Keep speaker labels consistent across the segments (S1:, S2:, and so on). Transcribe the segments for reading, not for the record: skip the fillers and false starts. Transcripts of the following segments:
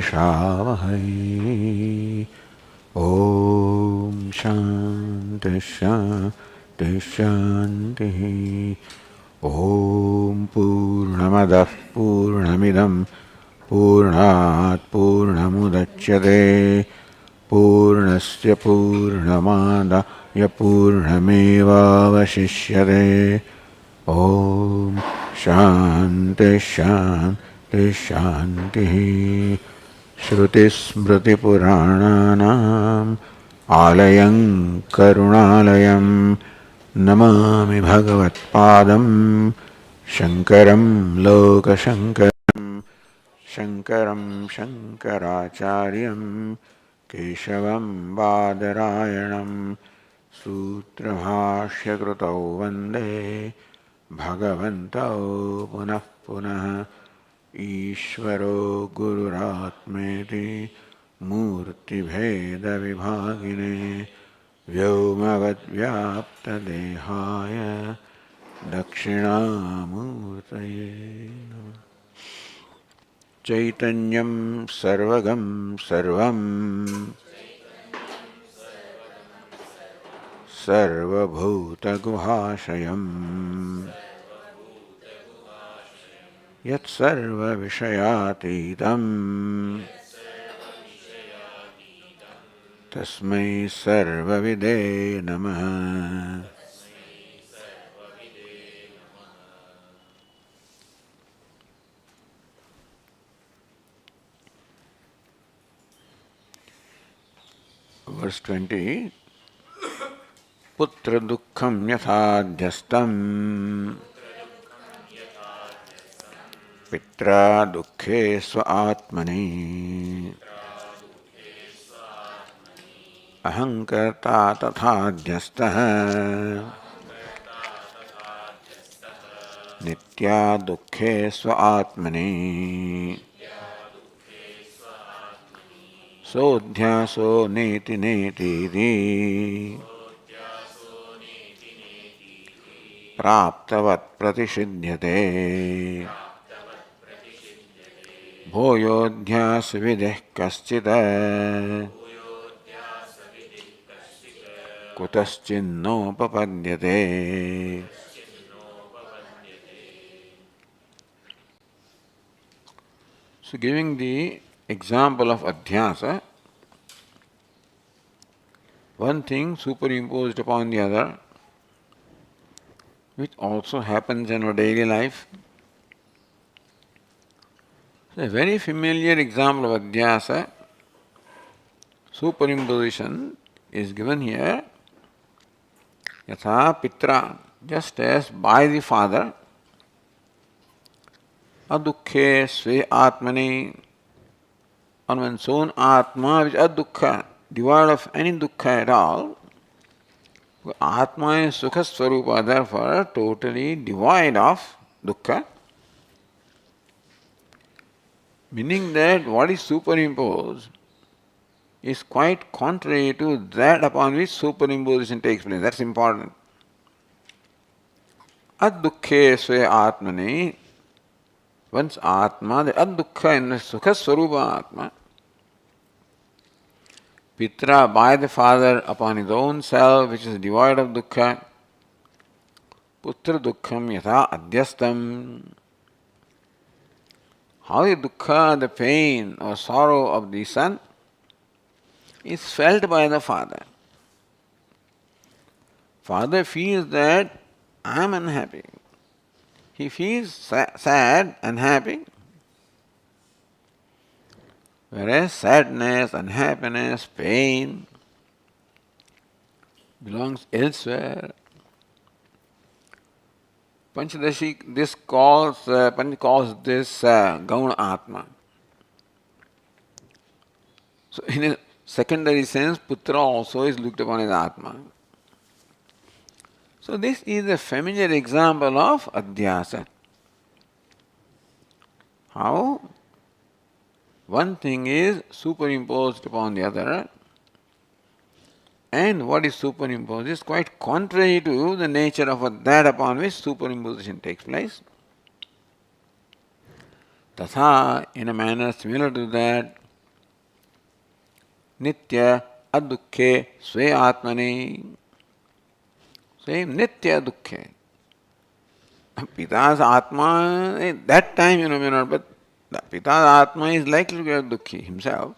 S1: Shavahai. Om Shanti Shanti Shanti. Om Purnamadah Purnamidam Purnat Purnamudachyate Purnasya Purnamadaya Purnameva Vashishyate. Om Shanti Shanti Shanti. Shrutismrutipurananam Alayam Karunalayam Namami Bhagavatpadam Shankaram Lokashankaram Shankaram Shankaracharyam Keshavam Badarayanam Sutrabhashya Krutau Vande Bhagavantau Punah Punah Ishvaro Gururatmeti Murti Bheda Vibhagine Vyomavad Vyapta Dehaya Dakshinamurtaye Namah. Chaitanyam Sarvagam Sarvam Sarvabhuta Guhashayam Yat Sarva Vishayatitam Tasmai Sarva Vide Namaha. Verse 20. Putra dukkham yathadhyastam Pitra dukkhe svaatmani Ahankarta tathadhyastah Nitya dukkhe svaatmani Sodhyaso neti neti Praptavat pratishidyate Bhoyodhyas videh kaschita Kutaschinno papadyate. So giving the example of adhyasa, one thing superimposed upon the other, which also happens in our daily life. So a very familiar example of adhyasa, superimposition, is given here. Yatha pitra, just as by the father, adukkhe sve atmani, on one's own atma, which adukkha, devoid of any dukkha at all. Atma is sukha swarupa, therefore totally devoid of dukkha. Meaning that what is superimposed is quite contrary to that upon which superimposition takes place. That's important. Ad-dukkhe sve atmani, one's atma, the ad-dukkha in the sukha swarupa atma, pitra by the father upon his own self, which is devoid of dukkha, putra dukkham yatha adhyastam. How the dukkha, the pain or sorrow of the son, is felt by the father. Father feels that I am unhappy. He feels sad, unhappy. Whereas sadness, unhappiness, pain belongs elsewhere. Panchadashi, Panch calls this Gauna Atma. So in a secondary sense, Putra also is looked upon as Atma. So this is a familiar example of adhyasa. How one thing is superimposed upon the other, and what is superimposed is quite contrary to the nature of that upon which superimposition takes place. Tatha, in a manner similar to that, nitya adukhe sve atmani. Same nitya adukhe. Pita's atma, at that time may not, but the Pita's atma is likely to get dukhi himself.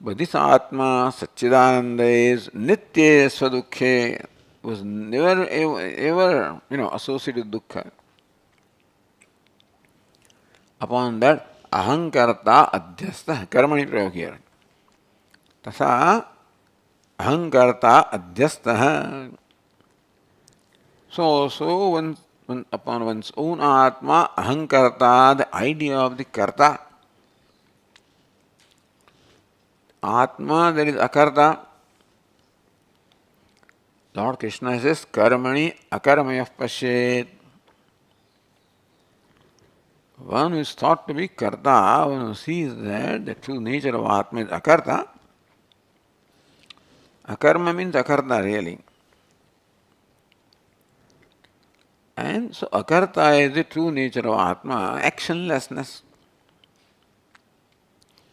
S1: But this atma, Satchidananda, is nitya swadukhe, was never ever associated with dukkha. Upon that, ahankarta adhyastha, karmani prayog here. Tasa ahankarta adhyastha. So upon one's own atma, ahankarta, the idea of the karta. Atma, there is akarta. Lord Krishna says, karmani akarmayah pashet. One who is thought to be karta, one who sees that the true nature of Atma is akarta. Akarma means akarta really. And so akarta is the true nature of Atma, actionlessness.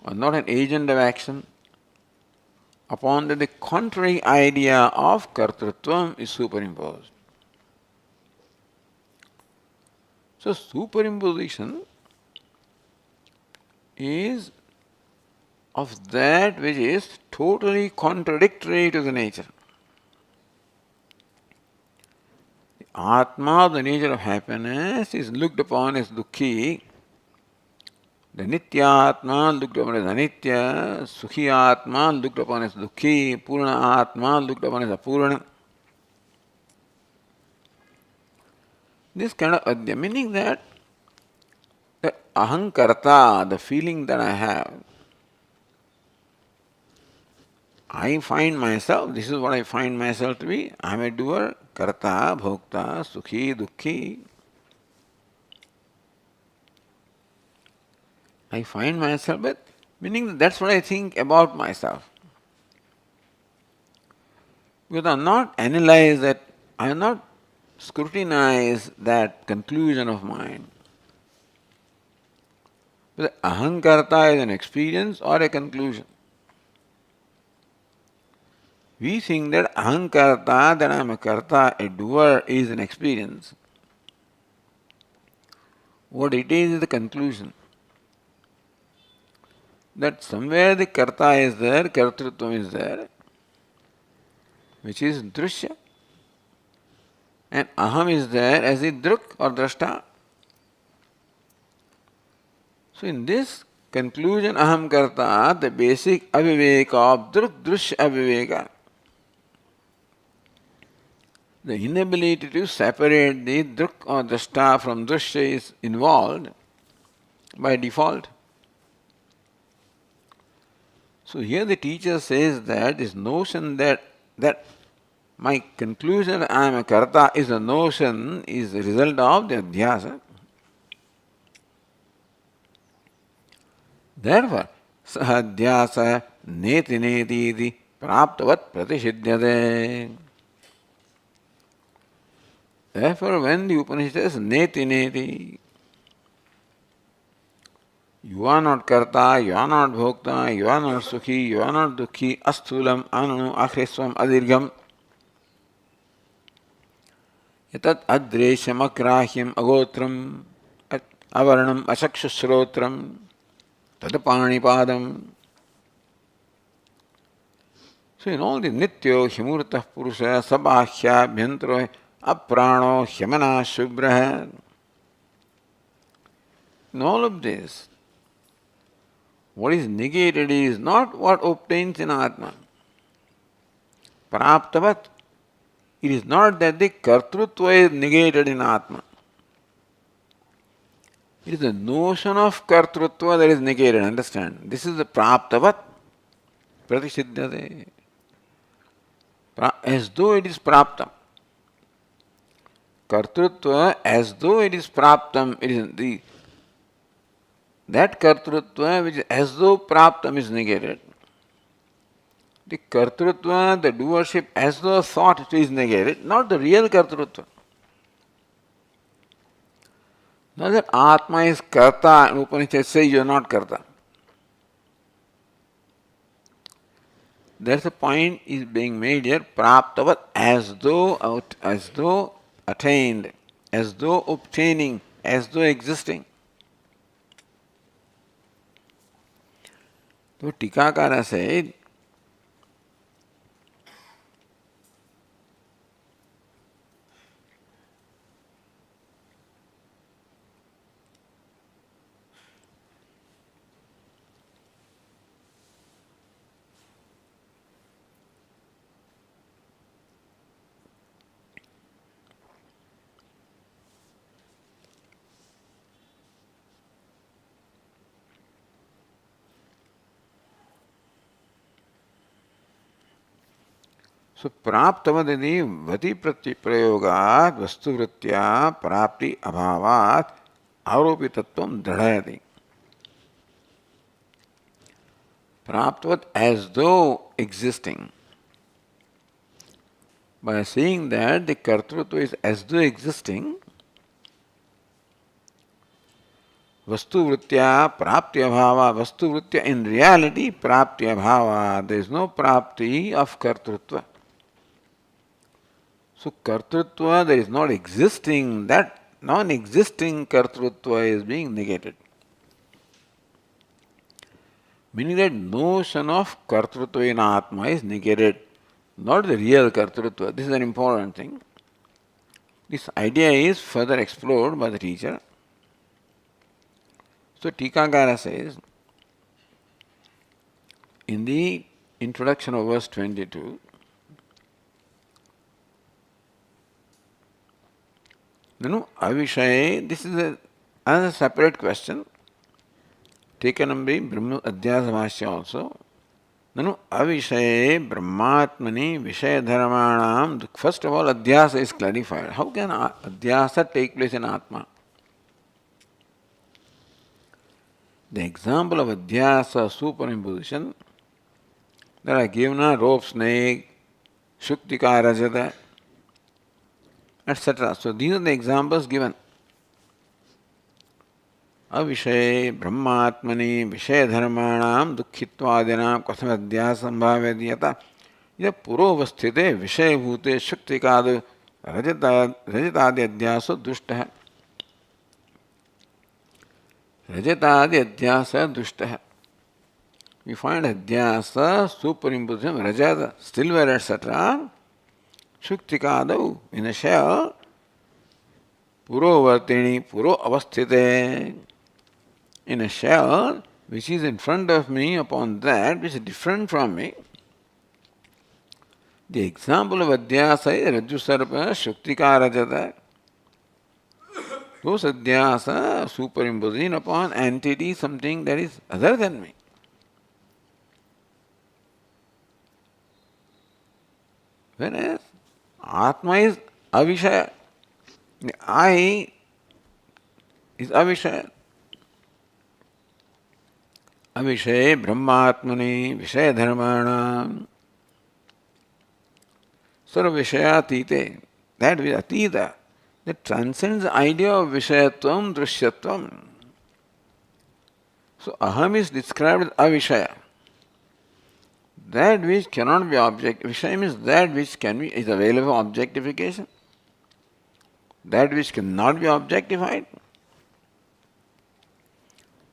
S1: Or not an agent of action. Upon that the contrary idea of kartrutvam is superimposed. So superimposition is of that which is totally contradictory to the nature. The Atma, the nature of happiness, is looked upon as dukhi. The Nitya Atma looked upon as Anitya, Sukhi Atma looked upon as Dukhi, Purna Atma looked upon as Apurna. This kind of adya, meaning that the ahankarta, the feeling that I have, I find myself, this is what I find myself to be, I am a doer, karta, bhokta, sukhi, dukhi. I find myself, but meaning that that's what I think about myself. Because I have not analyzed that, I have not scrutinized that conclusion of mine. But ahankarta is an experience or a conclusion. We think that ahankarta, that I am a karta, a doer, is an experience. What it is the conclusion. That somewhere the karta is there, kartrutvam is there, which is drishya. And aham is there as the druk or drashta. So in this conclusion, aham karta, the basic aviveka of druk drush aviveka, the inability to separate the druk or drashta from drishya is involved by default. So here the teacher says that this notion that my conclusion that I am a karta is a notion, is the result of the adhyasa. Therefore, sahadhyasa neti neti iti praptavat pratishidyate. Therefore, when the Upanishad says neti neti, you are not karta, you are not bhokta, you are not sukhi, you are not dukhi, asthulam, ananu, ahresvam, adirgham. Yatat adresham, akrahyam, agotram, avarnam, ashakshushrotram, tadapanipadam. So in all the nityo, himurtah purusha, sabahya, bhyantro, aprano, hyamana, shubhra, in all of this, what is negated is not what obtains in Atma. Praptavat. It is not that the kartrutva is negated in Atma. It is the notion of kartrutva that is negated. Understand? This is the praptavat pratisiddhate. As though it is praptam. Kartrutva, as though it is praptam, it is the that kartrutva which is as though praptam is negated. The kartrutva, the doership, as though thought is negated, not the real kartrutva. Not that Atma is karta and Upanishad says you are not karta. That's the point is being made here, praptavat, as though attained, as though obtaining, as though existing. So Tikakara said, so praptavadini vati prayogat vastuvritya prapti abhavat aropitatvam dradhayati. Praptavat, as though existing. By saying that the kartrutva is as though existing, vastuvritya prapti abhava, vastuvritya, in reality prapti abhava, there is no prapti of kartrutva. So kartrutva, there is not existing, that non-existing kartrutva is being negated. Meaning that notion of kartrutva in Atma is negated, not the real kartrutva. This is an important thing. This idea is further explored by the teacher. So Tikakara says, in the introduction of verse 22, avishaye, this is another separate question, taken up by Brahma Adhyasa Bhashya also. Nanu avishaye brahmatmani vishayadharmanam. First of all, adhyasa is clarified. How can adhyasa take place in Atma? The example of adhyasa superimposition, that are given a rope snake, shuktika rajata, etc. So these are the examples given. अविषये ब्रह्मात्मनि विषयधर्माणां दुःखित्वादिनां कथमध्यासंभाव्यदीयता यह पूर्वस्थिते विषयभूते शक्तिकाद रजतादि अध्यास दुष्ट है. रजतादि अध्यास दुष्ट है. We find adhyasa, superimposition, rajat, silver, etc. Shuktikadau, in a shell, purovartini, puro avasthite, in a shell which is in front of me, upon that which is different from me. The example of adhyasa is Rajju Sarpa, Shuktika Rajata. Those adhyasa superimposing upon entity something that is other than me. Whereas Atma is avishaya. The I is avishaya. Avishay brahmatmani vishaya dharmana sarvishayatite. That is atita. That transcends the idea of vishayatvam, drishyatvam. So aham is described as avishaya. That which cannot be object. Vishaya means that which can be is available for objectification. That which cannot be objectified.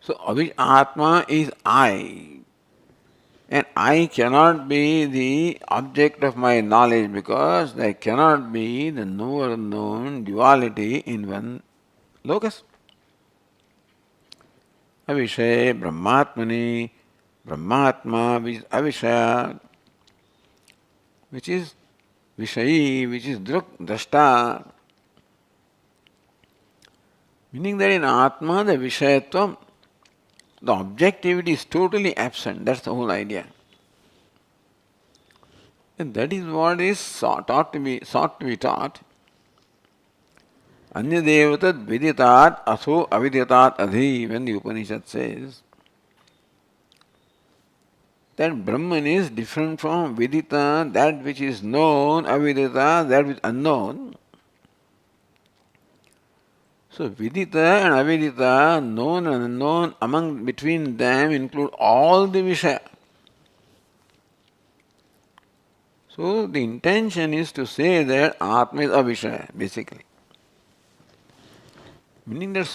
S1: So Atma is I. And I cannot be the object of my knowledge because there cannot be the knower unknown duality in one locus. Avishay brahmatmani, brahmatma which is avishaya, which is vishayi, which is drashta. Meaning that in Atma the vishayatvam, the objectivity is totally absent. That's the whole idea. And that is what is sought to be taught. Anyadevatad viditat aso aviditat adhi, when the Upanishad says that Brahman is different from vidita, that which is known, avidita, that which is unknown. So vidita and avidita, known and unknown, between them include all the vishaya. So the intention is to say that Atma is Avishaya, basically. Meaning that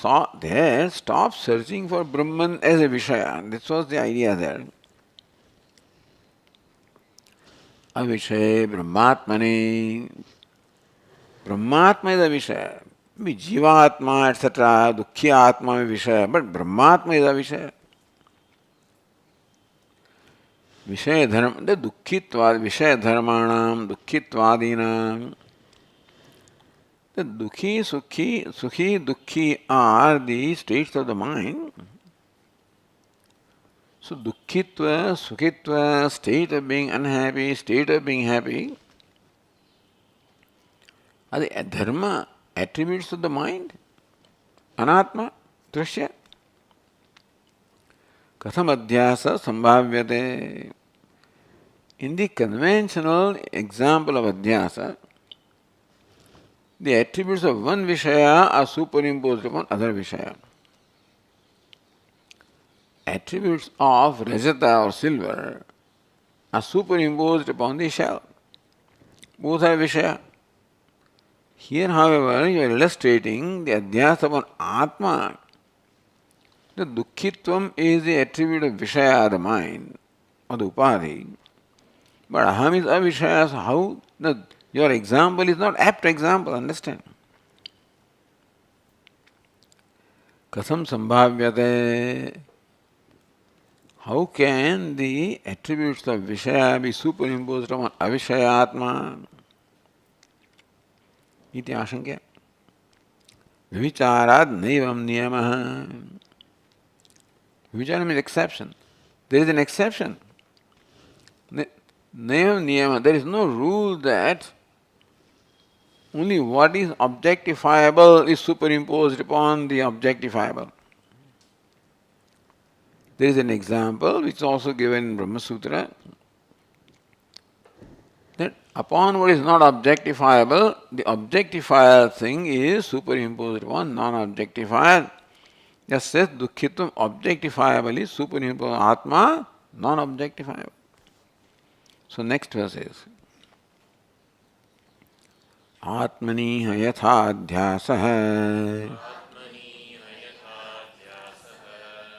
S1: stop searching for Brahman as a Vishaya. This was the idea there. Avishaya, Brahmatmani. Brahmatma is a Vishaya. Be Jivatma, etc., Dukhi Atma is Vishaya, but Brahmatma is a Vishaya. Vishaya Dharma, the Dukhitvad, Vishaya Dharmanam, Dukhitvadinam. The Dukhi, Sukhi, Dukhi are the states of the mind. So Dukhitva, Sukhitva, state of being unhappy, state of being happy, are the dharma attributes of the mind, anatma, drishya. Katham adhyasa sambhavyate. In the conventional example of adhyasa, the attributes of one Vishaya are superimposed upon other Vishaya. Attributes of Rajata or silver are superimposed upon the shell. Both are Vishaya. Here, however, you are illustrating the adhyasa upon Atma. The Dukkhitvam is the attribute of Vishaya, the mind, or the Upadhi. But Aham is Avishaya, so how? Your example is not apt example, understand? Katham sambhavyate. How can the attributes of Vishaya be superimposed upon Avishaya Atma? Iti ashankya. Vicharad naivam niyamaha. Vichara means exception. There is an exception. Naivam niyama. There is no rule that only what is objectifiable is superimposed upon the objectifiable. There is an example which is also given in Brahma Sutra that upon what is not objectifiable, the objectifier thing is superimposed upon non-objectifier. Just says Dukkhitvam objectifiable is superimposed on Atma, non-objectifiable. So next verse is Atmani yatha dhyasah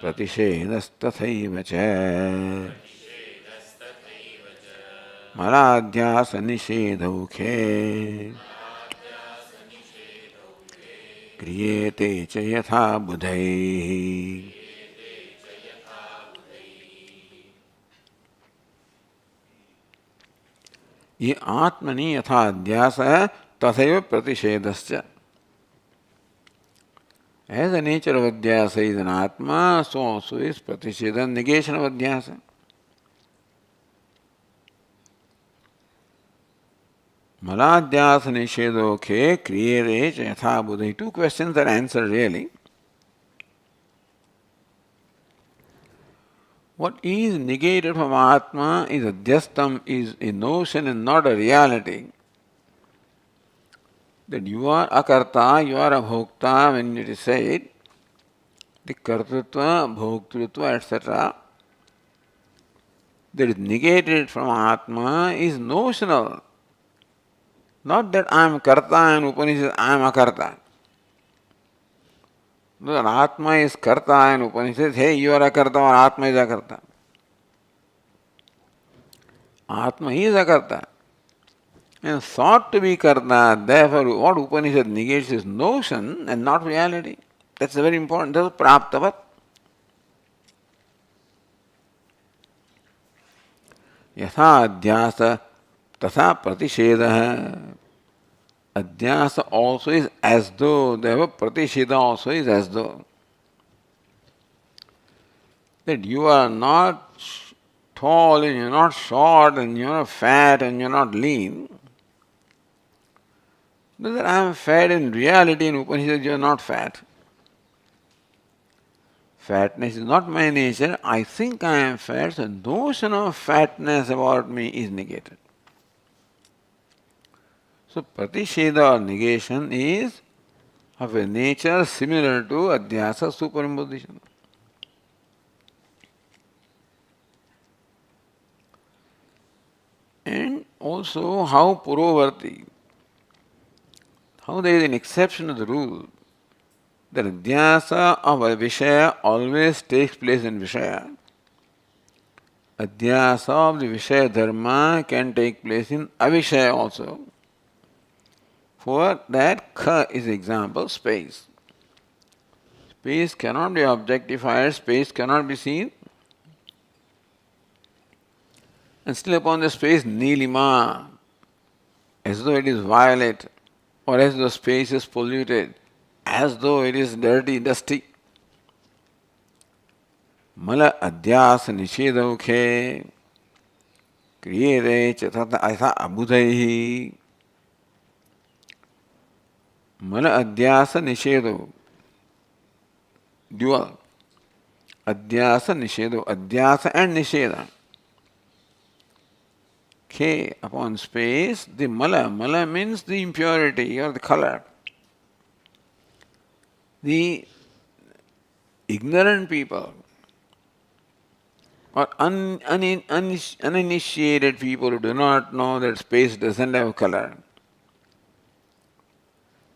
S1: Pratishedastathaiva cha Maladhyasa nishedhaukhe Kriyete cha yatha budhaihi. ये आत्मनि यथा अध्यास तथैव प्रतिषेधश्च. As the nature of adhyasa is an atma, so also is pratishedan, negation of adhyasa. Maladhyasa nishedokhe kriyere cha yatha buddhi. Two questions are answered really. What is negated from Atma is adhyastam, is a notion and not a reality. That you are akarta, you are a bhokta, when it is said, the kartritva, bhoktritva, etc., that is negated from Atma is notional. Not that I am karta and Upanishad I am akarta. That Atma is karta and Upanishad, hey, you are akarta or Atma is akarta. Atma is akarta and thought to be karta. Therefore, what Upanishad negates is notion and not reality. That's very important. That's praptavat. Yatha adhyasa tatha pratishedah. Adhyasa also is as though, therefore pratisheda also is as though. That you are not tall and you're not short and you're not fat and you're not lean. That I am fat in reality, in Upanishad you are not fat. Fatness is not my nature. I think I am fat, so notion of fatness about me is negated. So pratisheda or negation is of a nature similar to adhyasa superimposition. And also how Purovarti, how there is an exception to the rule that adhyasa of a Vishaya always takes place in Vishaya. Adhyasa of the Vishaya Dharma can take place in Avishaya also. For that, Kha is example, space. Space cannot be objectified, space cannot be seen. And still upon the space, Nilima, as though it is violet, or as though space is polluted, as though it is dirty, dusty. Mala adhyasa nishedokhe kriyere chatata aitha abudhaihi. Mala adhyasa nishedo. Dual. Adhyasa nishedo. Adhyasa and nisheda. K upon space, the mala. Mala means the impurity or the color. The ignorant people or uninitiated people who do not know that space doesn't have color.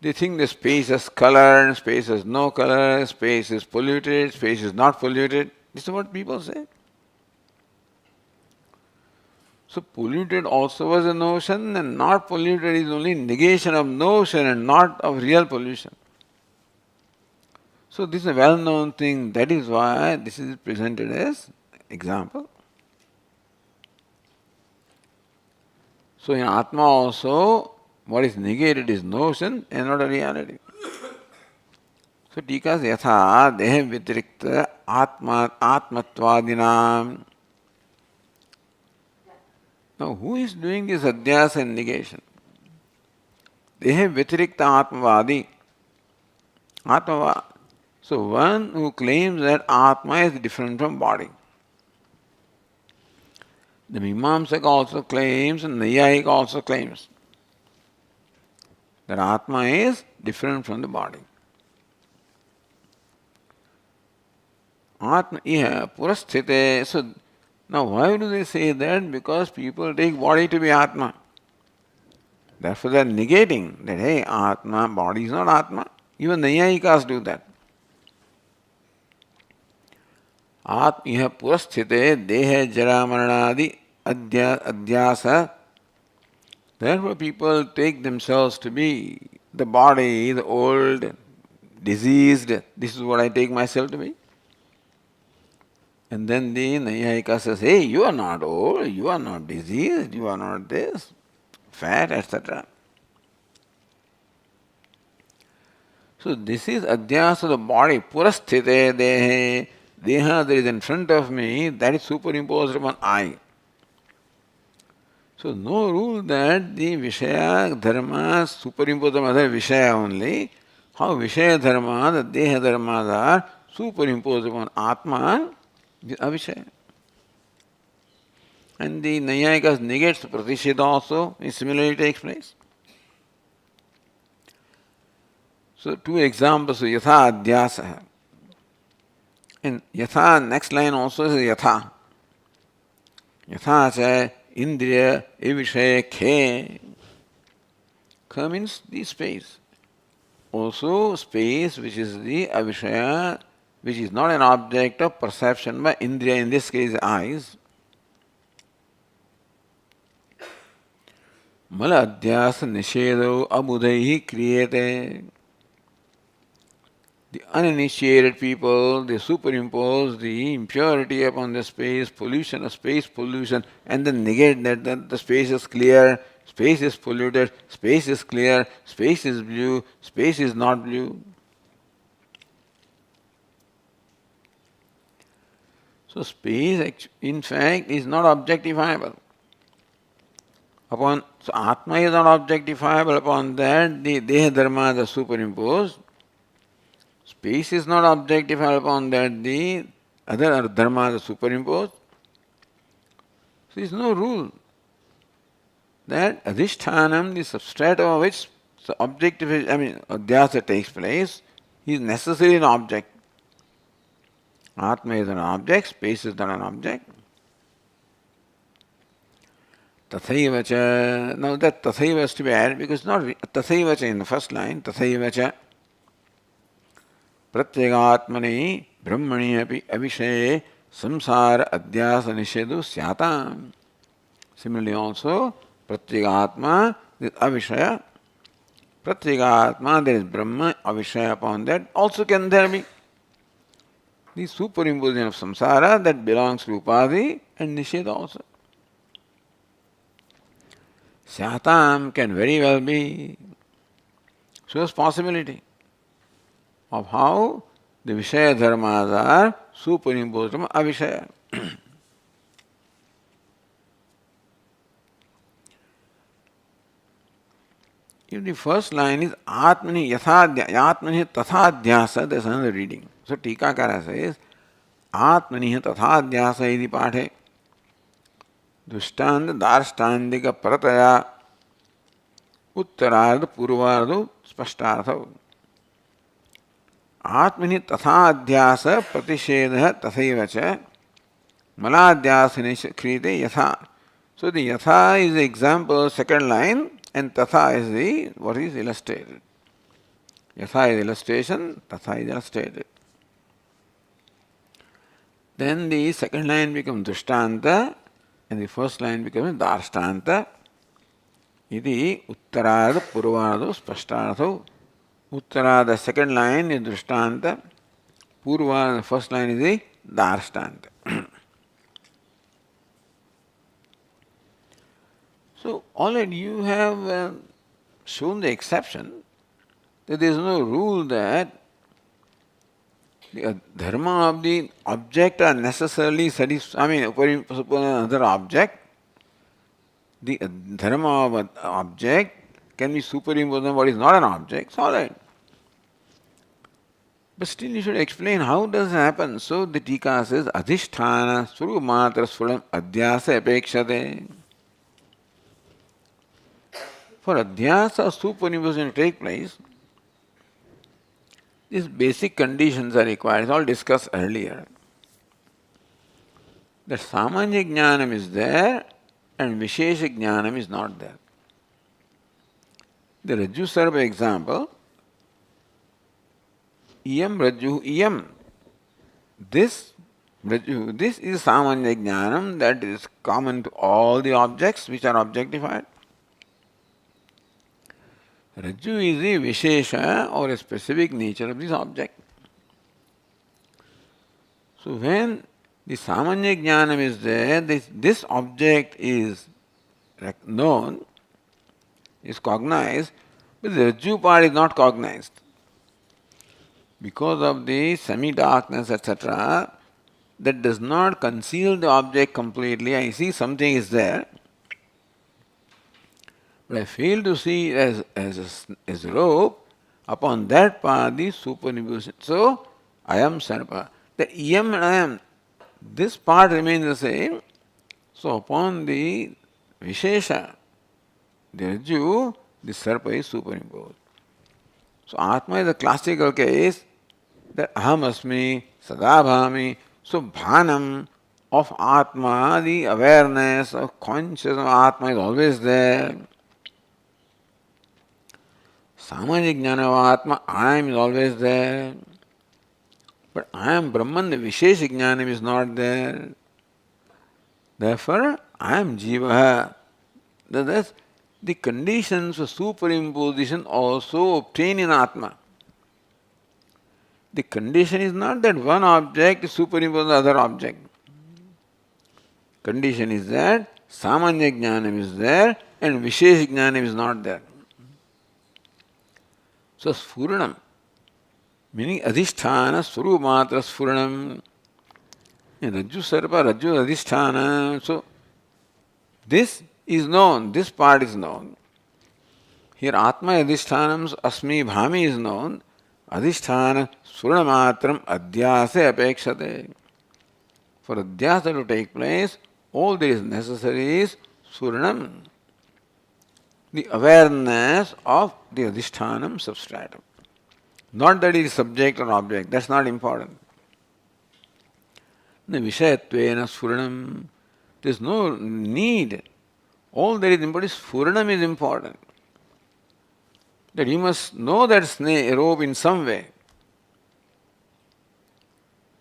S1: They think the space has color, space has no color, space is polluted, space is not polluted. This is what people say. So polluted also was a notion, and not polluted is only negation of notion and not of real pollution. So this is a well-known thing. That is why this is presented as example. So in Atma also, what is negated is notion and not a reality. So Tika says, Yatha deha vitrikta atmatvadinam. Now who is doing this adhyasa and negation? Deha vitrikta atmavadi. Atmavadi. So one who claims that Atma is different from body. The Mimamsaka also claims and Nayayika also claims that Atma is different from the body. Atma iha purasthite. So now why do they say that? Because people take body to be Atma. Therefore they are negating that, hey, Atma, body is not Atma. Even Nayayikas do that. Atma iha purasthite deha jara maranadi adhyasa. Therefore people take themselves to be the body, the old, diseased. This is what I take myself to be. And then the Nayayika says, hey, you are not old, you are not diseased, you are not this, fat, etc. So this is adhyasa of the body, purasthite dehe. Deha that is in front of me, that is superimposed upon I. So no rule that the Vishaya Dharma superimposed on other Vishaya only. How Vishaya Dharma, the Deha Dharmas are superimposed upon Atma, the Avishaya. And the Nayayikas negates Pratisheda also, it similarly takes place. So two examples of Yatha Adhyasa. And Yatha, next line also is Yatha. Yatha says, Indriya Evishaya Khe. Kha means the space. Also space which is the Avishaya, which is not an object of perception by Indriya, in this case eyes. Mala adhyasa nishedo abudhaihi kriyate. The uninitiated people, they superimpose the impurity upon the space, pollution of space pollution, and then negate that the space is clear, space is polluted, space is clear, space is blue, space is not blue. So space, in fact, is not objectifiable. So Atma is not objectifiable, upon that the Deha Dharmas are superimposed. Space is not objectifiable, upon that the other dharmas are superimposed. So there is no rule that adhishthanam, the substratum of which the adhyasa takes place, is necessarily an object. Atma is an object, space is not an object. tathaivacha. Now that tathaiva has to be added because not tathaivacha in the first line, tathaivacha pratyagaatmani brahmani api avishaye samsara adhyasa nishedu syatam. Similarly also, pratyagaatma, this avishaya, pratyagaatma, there is Brahma, avishaya upon that, also can there be the superimposition of samsara that belongs to upadi and nisheda also. Syatam can very well be. Shows possibility of how the Vishaya dharmas are superimposed on avishaya. If the first line is Atmani tathadhyasa, there's another reading. So Tikakara says, Atmani tathadhyasa iti pathe dushtanda darstandika prataya uttarardu purvardu spashtartha. Atmani tathadhyasa pratishedha tathaivacha maladhyasa kriyate yatha. So the yatha is the example, second line, and tatha is the what is illustrated. Yatha is illustration, tatha is illustrated. Then the second line becomes dushtanta and the first line becomes darshtanta. Iti uttarada purvada spashtartho. Uttarada, the second line is dushtanta. Purvada, the first line is the darshtanta. So already you have shown the exception that there is no rule that the dharma of the object are necessarily satisfied. I mean, suppose another object, the dharma of an object can be superimposed on what is not an object. It's all right. But still you should explain how does it happen. So the Tika says, Adhishthana Surumatra Sfuram Adhyasa Apekshate. For adhyasa superimposition to take place, these basic conditions are required. It's all discussed earlier. That samanya jnanam is there and vishesha jnanam is not there. The Rajju Sarva example, iyam Rajju iyam. This Rajju, this is samanya jnanam that is common to all the objects which are objectified. Rajju is the Vishesha or a specific nature of this object. So when the Samanya Jnanam is there, this object is known, is cognized, but the Rajju part is not cognized. Because of the semi-darkness, etc., that does not conceal the object completely. I see something is there, but I fail to see as a rope. Upon that part, the superimposition. So, I am Sarpa. The iyam and I am, this part remains the same. So, upon the Vishesha, the Rajju, the Sarpa is superimposed. So, Atma is a classical case that Aham Asmi, Sadabhami. So, Bhanam of Atma, the awareness of consciousness of Atma is always there. Samanya Jnana of Atma, I am is always there. But I am Brahman, the Vishesha Jnanam is not there. Therefore, I am Jiva. Thus, the conditions for superimposition also obtain in Atma. The condition is not that one object is superimposed on the other object. Condition is that Samanya Jnanam is there and Vishesha Jnanam is not there. So Sfuranam, meaning Adhishthana, Surumatra Sfuranam, and Rajju Sarpa, Rajju Adhishthana. So this is known, this part is known. Here Atma Adhishthana's Asmi Bhami is known. Adhishthana Suranamatram Adhyase Apekshate. For Adhyasa to take place, all that is necessary is Suranam, the awareness of the Adhishtanam substratum. Not that it is subject or object, that's not important. The Vishayatvena Sfuranam, there is no need All that is important is Sfuranam is important. That you must know that snake rope in some way.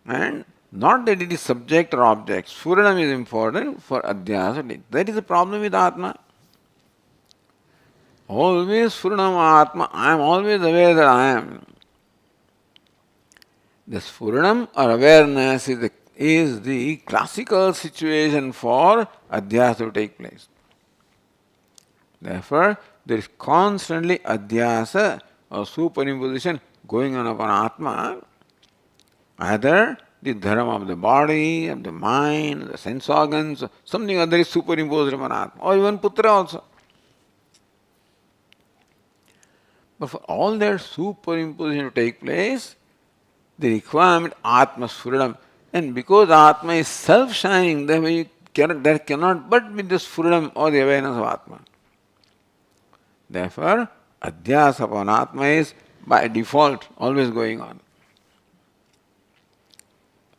S1: And not that it is subject or object. Sfuranam is important for Adhyasa. That is the problem with Atma. Always Sfuranam Atma. I am always aware that I am. The Sfuranam or awareness is the classical situation for Adhyasa to take place. Therefore, there is constantly Adhyasa or superimposition going on upon Atma. Either the dharma of the body, of the mind, the sense organs, something other is superimposed upon Atma, or even Putra also. But for all that superimposition to take place, the requirement Atma Sfuranam. And because Atma is self-shining, there cannot but be the Sfuranam or the awareness of Atma. Therefore, Adhyasa upon Atma is by default always going on.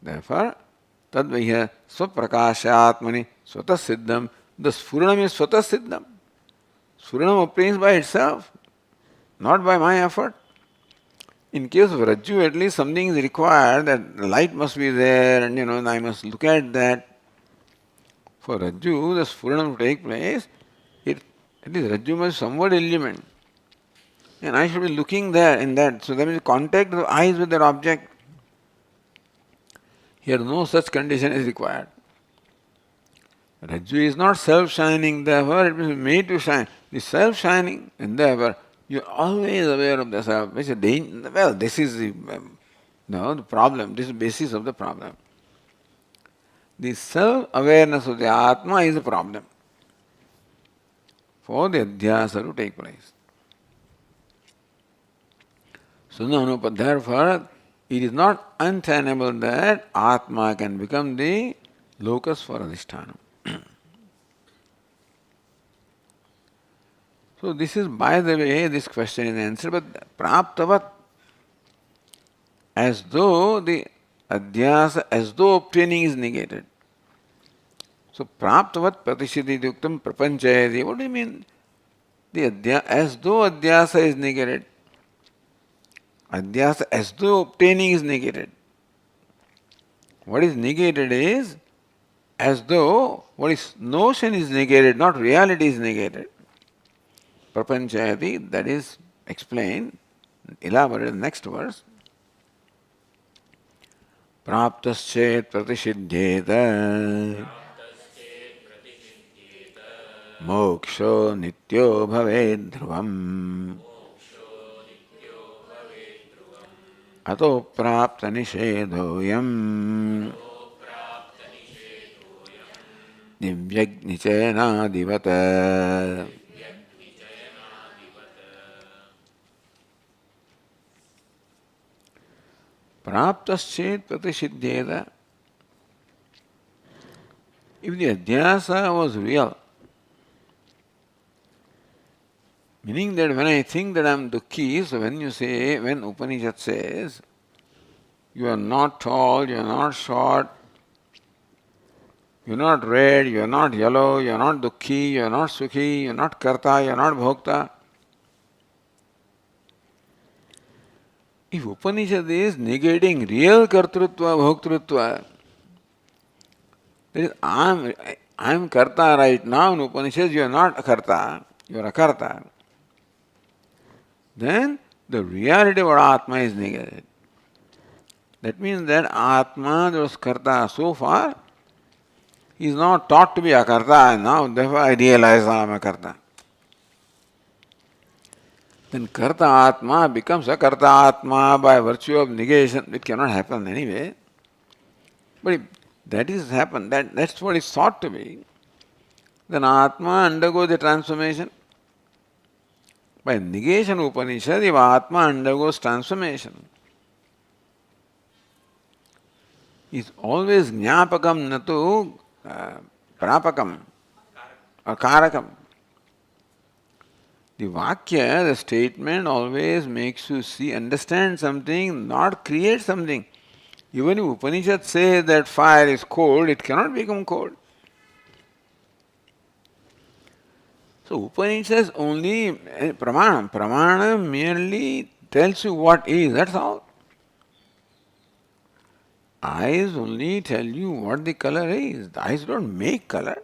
S1: Therefore, Tadvaya Swaprakasha Atmani Swata Siddham. The Sfuranam is Swata Siddham. Sfuranam obtains by itself, not by my effort. In case of Rajju, at least something is required, that light must be there, and I must look at that. For Rajju, the Sfuranam to take place, at least Rajju must somewhat illuminate. And I should be looking there in that. So that means contact of eyes with that object. Here no such condition is required. Rajju is not self-shining, therefore it is made to shine. It is self-shining, and therefore you are always aware of the self. Which is this is the problem. This is the basis of the problem. The self-awareness of the Atma is the problem for the Adhyasa to take place. So therefore, it is not untenable that Atma can become the locus for Adhisthana. So this is, by the way, this question is answered, but praptavat, as though the Adhyasa, as though obtaining is negated. So praptavat pratishiti yuktam prapanchayati. What do you mean? As though Adhyasa is negated. Adhyasa as though obtaining is negated. What is negated is as though what is notion is negated, not reality is negated. Prapanchayati, that is explained, elaborated in the next verse. Praptaschet pratishidhyeta moksho nityo bhaved dhruvam ato prapta nishedhoyam divyagnichena divata. Praptaschet pratishidhyeta. If the Adhyasa was real, meaning that when I think that I am dukkhi, so when Upanishad says, you are not tall, you are not short, you are not red, you are not yellow, you are not dukkhi, you are not sukhi, you are not karta, you are not bhokta. If Upanishad is negating real kartrutva, bhoktrutva, that is, I am karta right now, in Upanishad you are not a karta, you are a karta. Then the reality of Atma is negated. That means that Atma, that was karta so far, he is not taught to be a karta, and now therefore I realize I am a karta. Then karta Atma becomes a karta Atma by virtue of negation. It cannot happen anyway. But if that is happened, that's what is thought to be, then Atma undergoes the transformation. By negation Upanishad, if Atma undergoes transformation, is always jnapakam natu prapakam or karakam. The Vakya, the statement, always makes you understand something, not create something. Even if Upanishad says that fire is cold, it cannot become cold. So Upanishads only pramana. Pramana merely tells you what is, that's all. Eyes only tell you what the color is. The eyes don't make color.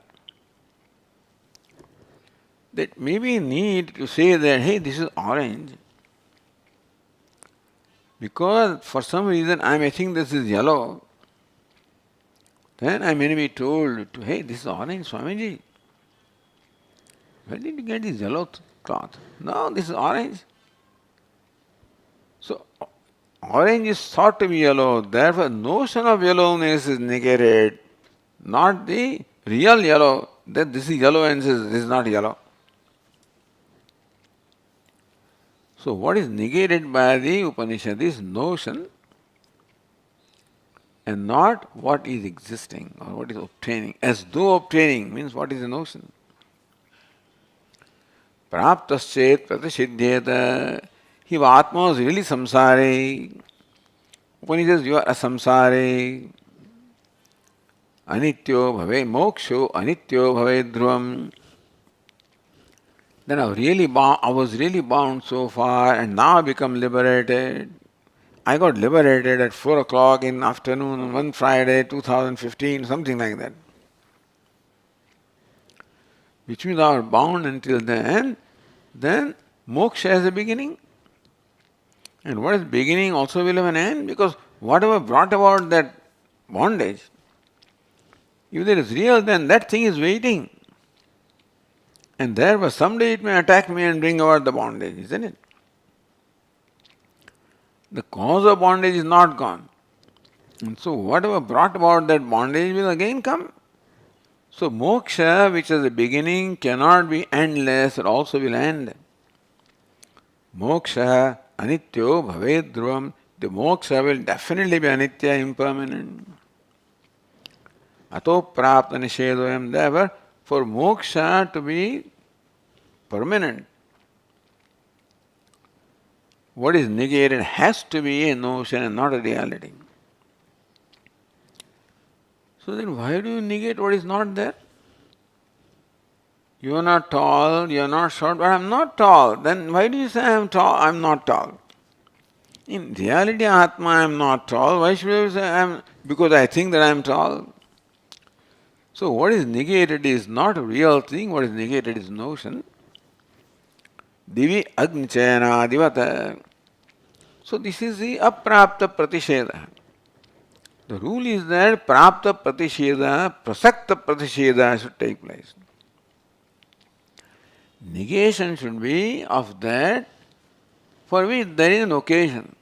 S1: That maybe need to say that, hey, this is orange. Because for some reason I may think this is yellow. Then I may be told, to, hey, this is orange, Swamiji. Where did you get this yellow cloth? No, this is orange. So, orange is thought to be yellow, therefore notion of yellowness is negated, not the real yellow, that this is yellow and says this is not yellow. So what is negated by the Upanishad is notion and not what is existing or what is obtaining. As though obtaining means what is the notion? Praptaschet pratisiddhyeta. If Atma was really samsari, Upanishad says you are a samsari. Anityo bhave moksho anityo bhave dhruvam. Then I was really bound so far and now I become liberated. I got liberated at 4 o'clock in the afternoon on one Friday, 2015, something like that. Which means I was bound until then moksha has a beginning. And what is beginning also will have an end, because whatever brought about that bondage, if there is real, then that thing is waiting. And therefore someday it may attack me and bring about the bondage, isn't it? The cause of bondage is not gone. And so whatever brought about that bondage will again come. So moksha, which is a beginning, cannot be endless, it also will end. Moksha anityo bhaved dhruvam. The moksha will definitely be anitya, impermanent. Ato prapta nishedoyam. Therefore, for moksha to be permanent, what is negated has to be a notion and not a reality. So then why do you negate what is not there? You are not tall, you are not short, but I am not tall. Then why do you say I am tall? I am not tall. In reality, Atma, I am not tall. Why should I say I am? Because I think that I am tall. So what is negated is not a real thing, what is negated is notion. Divi agnichayana divata. So this is the aprapta pratisheda. The rule is that prapta pratisheda, prasakta pratisheda should take place. Negation should be of that for which there is an occasion.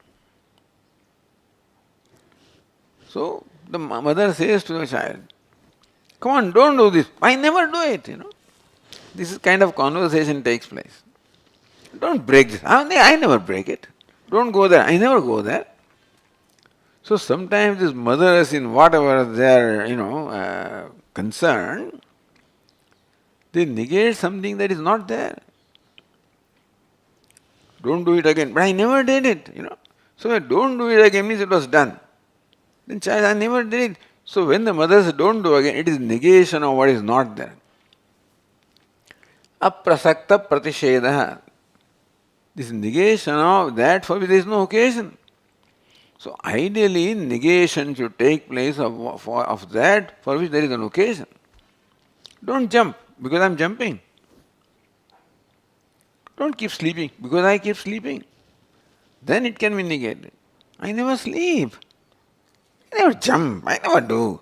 S1: So the mother says to the child, come on, don't do this. I never do it, This is kind of conversation takes place. Don't break this. I never break it. Don't go there. I never go there. So sometimes these mothers, in whatever their, concern, they negate something that is not there. Don't do it again. But I never did it, So don't do it again means it was done. Then child, I never did it. So when the mother says don't do again, it is negation of what is not there. Aprasakta pratisheda. This negation of that for which there is no occasion. So ideally, negation should take place of that for which there is an occasion. Don't jump because I am jumping. Don't keep sleeping because I keep sleeping. Then it can be negated. I never sleep. I never jump. I never do.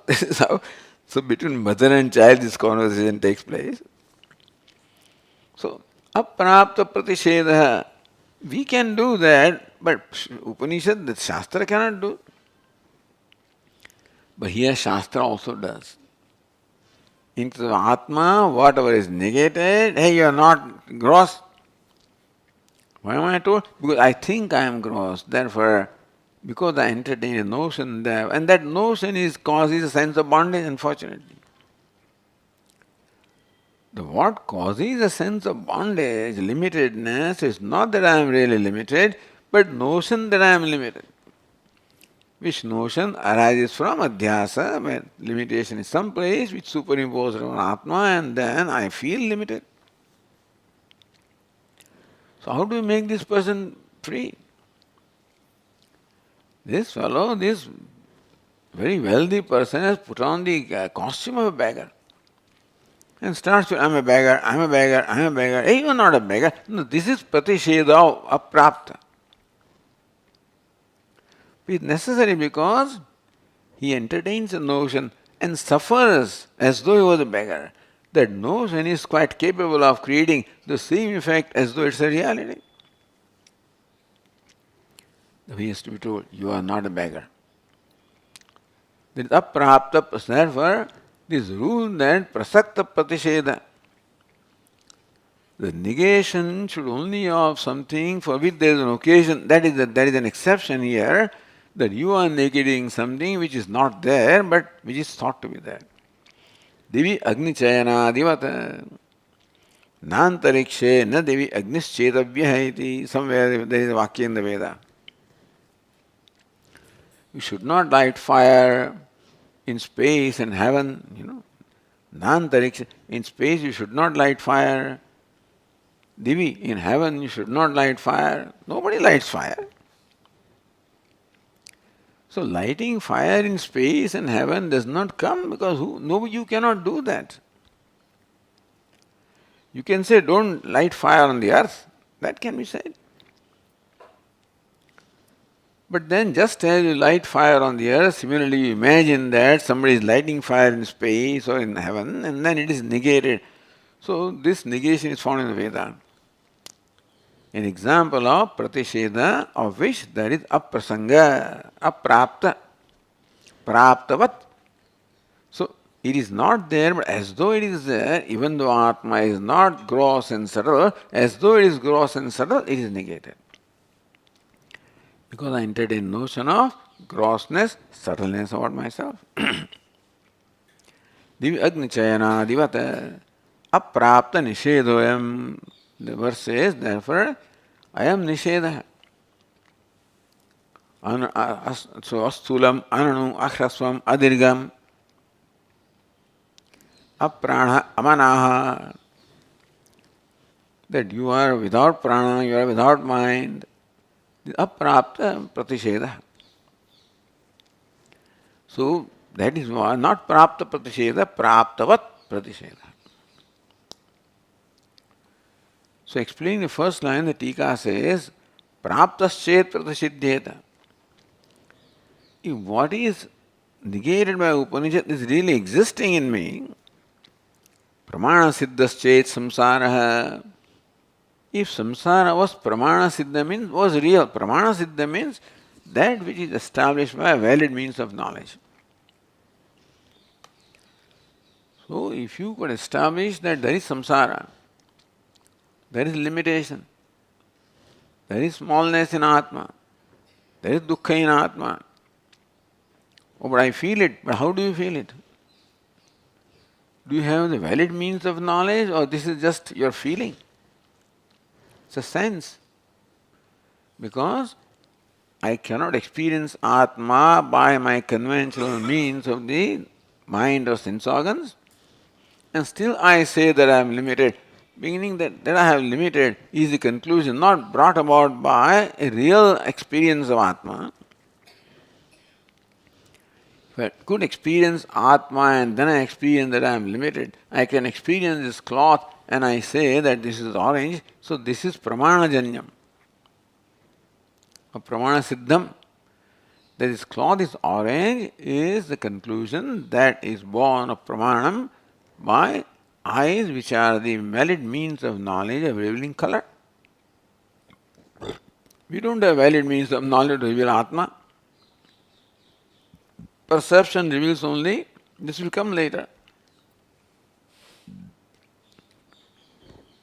S1: This is how. So between mother and child, this conversation takes place. So aprapta pratisheda. We can do that, but Upanishad, the Shastra cannot do. But here Shastra also does. In the Atma, whatever is negated, hey, you are not gross. Why am I told? Because I think I am gross. Therefore, because I entertain a notion there, and that notion causes a sense of bondage, unfortunately. What causes a sense of bondage, limitedness, is not that I am really limited, but notion that I am limited. Which notion arises from adhyasa, where limitation is some place which superimposed on Atma, and then I feel limited. So how do you make this person free? This fellow, this very wealthy person has put on the costume of a beggar and starts with, I'm a beggar, I'm a beggar, I'm a beggar. Hey, you're not a beggar. No, this is pratisheda aprapta. It's necessary because he entertains a notion and suffers as though he was a beggar. That notion is quite capable of creating the same effect as though it's a reality. He has to be told, you are not a beggar. There is aprapta, therefore, this rule that prasakta pratisheda, the negation should only of something for which there is an occasion, there is an exception here, that you are negating something which is not there but which is thought to be there. Devi Agni Chayana Divata Nantarikshe na Devi Agnischetavya iti. Somewhere there is a Vakya in the Veda. You should not light fire in space and heaven, Nantarikshe. In space you should not light fire. Divi, in heaven you should not light fire. Nobody lights fire. So lighting fire in space and heaven does not come because you cannot do that. You can say, don't light fire on the earth. That can be said. But then just as you light fire on the earth, similarly you imagine that somebody is lighting fire in space or in heaven and then it is negated. So this negation is found in the Veda. An example of pratisheda of which there is aprasanga, aprapta, praptavat. So it is not there, but as though it is there, even though Atma is not gross and subtle, as though it is gross and subtle, it is negated. Because I entertain notion of grossness, subtleness about myself. Divi Agni Chayana Divata Aprapta Nishedoyam. The verse says, therefore, I am Nisheda. So Astulam, Ananu, Akhraswam, Adirgam, Aprana, Amanaha. That you are without prana, you are without mind. Aprapta pratisheda. So that is why not prapta pratisheda, praptavat pratisheda. So explaining the first line, the Tika says, praptaschet pratisiddheta. If what is negated by Upanishad is really existing in me, pramana siddhaschet samsaraha. If samsara was pramana siddha means was real. Pramana siddha means that which is established by a valid means of knowledge. So if you could establish that there is samsara, there is limitation, there is smallness in Atma, there is dukkha in Atma. Oh, but I feel it. But how do you feel it? Do you have the valid means of knowledge or this is just your feeling? It's a sense. Because I cannot experience Atma by my conventional means of the mind or sense organs, and still I say that I am limited. Meaning that I have limited is the conclusion not brought about by a real experience of Atma. If I could experience Atma and then I experience that I am limited, I can experience this cloth and I say that this is orange, so this is pramana-janyam. Or pramana-siddham. That this cloth is orange is the conclusion that is born of pramanam by eyes which are the valid means of knowledge of revealing color. We don't have valid means of knowledge to reveal Atma. Perception reveals only, this will come later.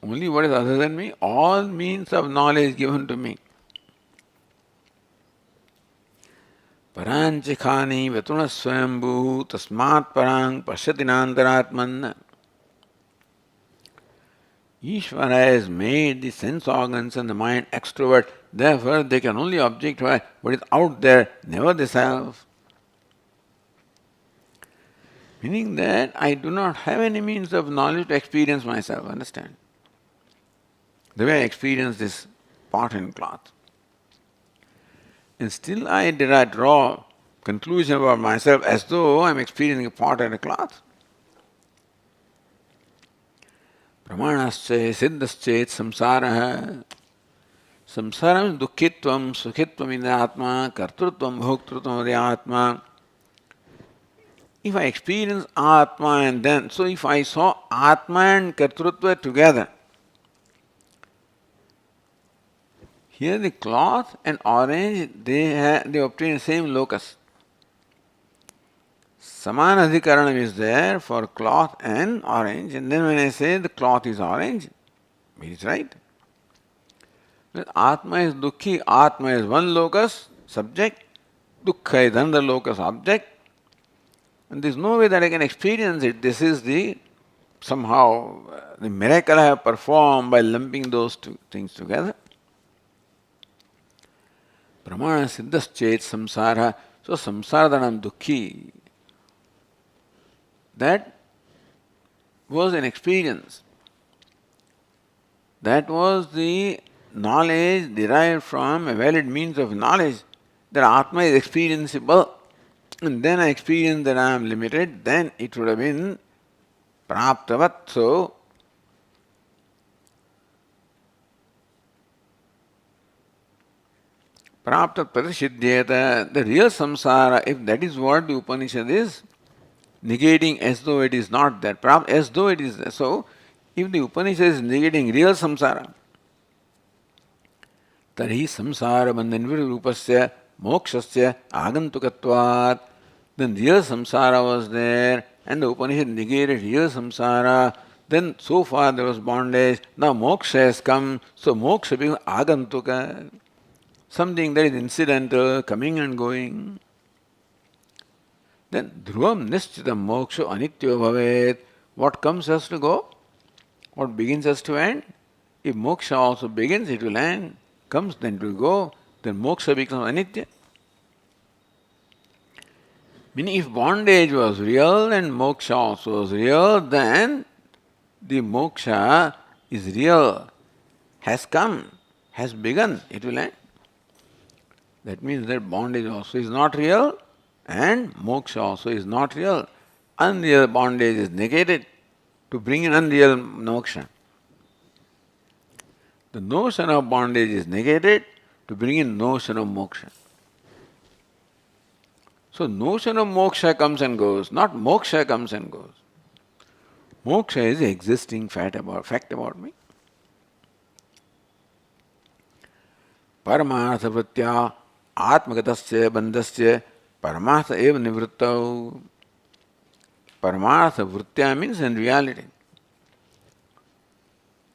S1: Only what is other than me, all means of knowledge given to me. Paranchikhani vatuna swayambhu tasmat parang pasyatinantaratman. Ishvara has made the sense organs and the mind extrovert, therefore they can only objectify what is out there, never the self. Meaning that I do not have any means of knowledge to experience myself, understand? The way I experience this pot and cloth. And still I did not draw conclusion about myself as though I am experiencing a pot and a cloth. Pramanasche siddhaschet samsaraha. Samsara means dukkitvam, sukhitvam in the Atma, kartrutvam, bhoktrutvam of the Atma. If I experience Atma and then, so if I saw Atma and kartrutva together, here the cloth and orange, they obtain the same locus. Samanadhikaranam is there for cloth and orange, and then when I say the cloth is orange, it is right. Atma is dukkhi, Atma is one locus, subject, dukkha is another locus, object, and there is no way that I can experience it. This is somehow the miracle I have performed by lumping those two things together. Pramana siddhaschet samsara, so samsaradhanam dukkhi. That was an experience. That was the knowledge derived from a valid means of knowledge that Atma is experienceable. And then I experience that I am limited, then it would have been praptavat. So, praptat pratishiddhyeta, the real samsara, if that is what the Upanishad is, negating as though it is not that, as though it is there. So, if the Upanishad is negating real samsara, tarhi samsara bandhanvirupasya mokshasya agantukatvat, then real samsara was there and the Upanishad negated real samsara, then so far there was bondage, now moksha has come, so moksha becomes agantuka, something that is incidental, coming and going. Then dhruvam nishchitam moksha anityo bhavet. What comes has to go, what begins has to end. If moksha also begins, it will end. Comes, then it will go. Then moksha becomes anitya. Meaning if bondage was real and moksha also was real, then the moksha is real, has come, has begun, it will end. That means that bondage also is not real and moksha also is not real. Unreal bondage is negated to bring in unreal moksha. The notion of bondage is negated to bring in notion of moksha. So notion of moksha comes and goes, not moksha comes and goes. Moksha is the existing fact about me. Paramartha vritya atmagatasya bandhasya paramartha eva nivrittau. Paramartha vritya means in reality.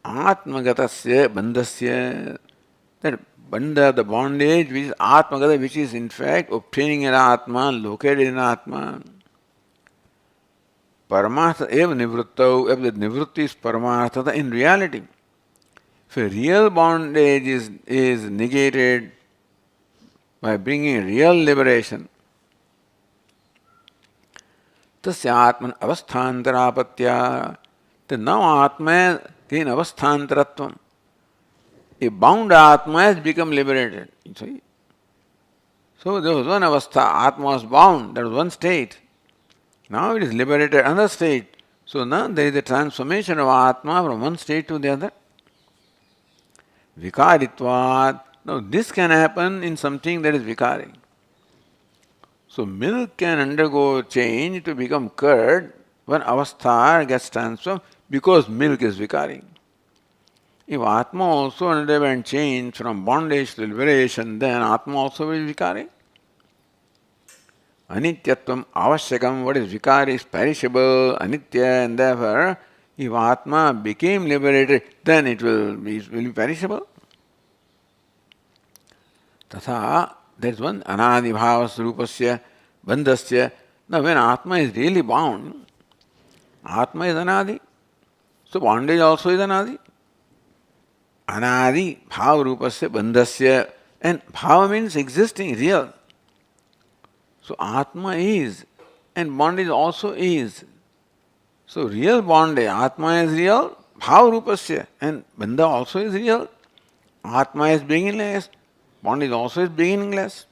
S1: Atmagatasya bandhasya, that bandha, the bondage, which is atmagata, which is in fact obtaining in Atma, located in Atma. Paramartha eva nivrittau, if the nivritti is paramartha, in reality. If a real bondage is negated by bringing real liberation, tasya atman avasthantarapatya, then now Atma gain avasthantaratvam. A bound Atma has become liberated. So there was one avastha, Atma was bound, that was one state. Now it is liberated, another state. So now there is a transformation of Atma from one state to the other. Vikaritvat. Now this can happen in something that is vikari. So milk can undergo change to become curd when avastha gets transformed because milk is vikari. If Atma also underwent change from bondage to liberation, then Atma also will be vikari. Anityatvam avashyakam, what is vikari is perishable, anitya, and therefore if Atma became liberated, then it will be perishable. Tatha, there is one anadi bhavas rupasya bandhasya. Now when Atma is really bound, Atma is anadi, so bondage also is anadi. Anadi bhava rupasya bandhasya, and bhava means existing, real. So Atma is, and bondage also is. So real bondage, Atma is real, bhava rupasya, and bandha also is real. Atma is beginningless, bondage also is beginningless.